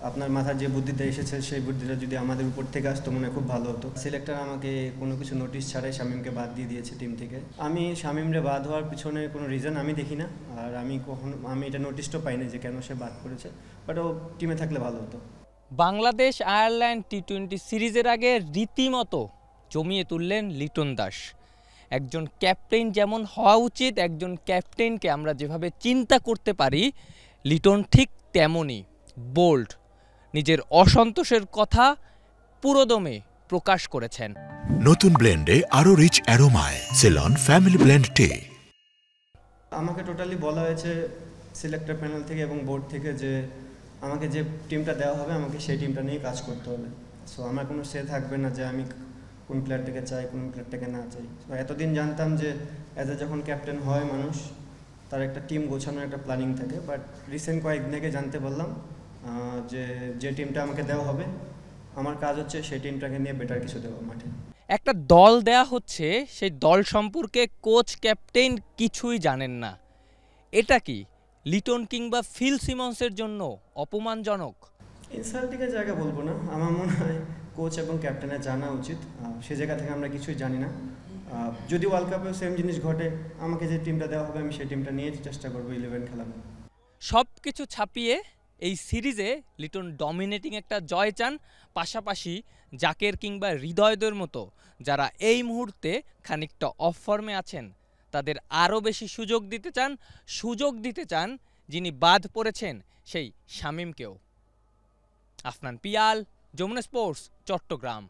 আপনার মাথার যে বুদ্ধিটা এসেছে সেই বুদ্ধিটা যদি আমাদের উপর থেকে আসতো মনে হয় খুব ভালো হতো। সিলেক্টর আমাকে কোনো কিছু নোটিশ ছাড়াই শামীমকে বাদ দিয়ে দিয়েছে টিম থেকে। আমি শামীমরে বাদ হওয়ার পিছনে কোনো রিজন আমি দেখি না, আর আমি এটা নোটিশটাও পাইনি যে কেন সে বাদ করেছে, বাট ও টিমে থাকলে ভালো হতো। বাংলাদেশ আয়ারল্যান্ড টি-20 সিরিজের আগে রীতিমতো জমিয়ে তুললেন লিটন দাস। একজন ক্যাপ্টেন যেমন হওয়া উচিত, একজন ক্যাপ্টেনকে আমরা যেভাবে চিন্তা করতে পারি, লিটন ঠিক তেমনই বোল্ড, নিজের অসন্তোষের কথা পুরোদমে প্রকাশ করেছেন। নতুন ব্লেন্ডে আরো রিচ অ্যারোমায় সেলন ফ্যামিলি ব্লেন্ড টে। আমাকে টোটালি বলা হয়েছে সিলেক্টর প্যানেল থেকে এবং বোর্ড থেকে যে আমাকে যে টিমটা দেওয়া হবে আমাকে সেই টিমটা নিয়ে কাজ করতে হবে। সো আমার কোনো সে থাকবে না যে আমি কোন প্লেয়ারটাকে চাই কোন প্লেয়ারটাকে না চাই। সো এতদিন জানতাম যে যখন ক্যাপ্টেন হয় মানুষ, তার একটা টিম গোছানোর একটা প্ল্যানিং থাকে, বাট রিসেন্ট কয়েকদিন আগে জানতে পারলাম যে টিমটা আমাকে দেওয়া হবে আমার কাজ হচ্ছে সেই টিমটাকে নিয়ে বেটার কিছু দেওয়া মাঠে। একটা দল দেয়া হচ্ছে, সেই দল সম্পর্কে কোচ ক্যাপ্টেন কিছুই জানেন না। এটা কি লিটন কিংবা ফিল সিমন্সের জন্য অপমানজনক? ইনসাল্টিংয়ের জায়গা বলবো না, আমার মনে হয় কোচ এবং ক্যাপ্টেনের জানা উচিত। সে জায়গা থেকে আমরা কিছুই জানি না। যদি ওয়ার্ল্ড কাপেও সেম জিনিস ঘটে, আমাকে যে টিমটা দেওয়া হবে আমি সেই টিমটা নিয়ে চেষ্টা করবো 11 খেলানো। সব কিছু ছাপিয়ে এই সিরিজে লিটন ডমিনেটিং একটা জয় চান, পাশাপাশি জাকের কিংবা হৃদয়দের মতো যারা এই মুহূর্তে খানিকটা অফ ফর্মে আছেন তাদের আরও বেশি সুযোগ দিতে চান যিনি বাদ পড়েছেন সেই শামীমকেও। আফনান পিয়াল, যমুনা স্পোর্টস, চট্টগ্রাম।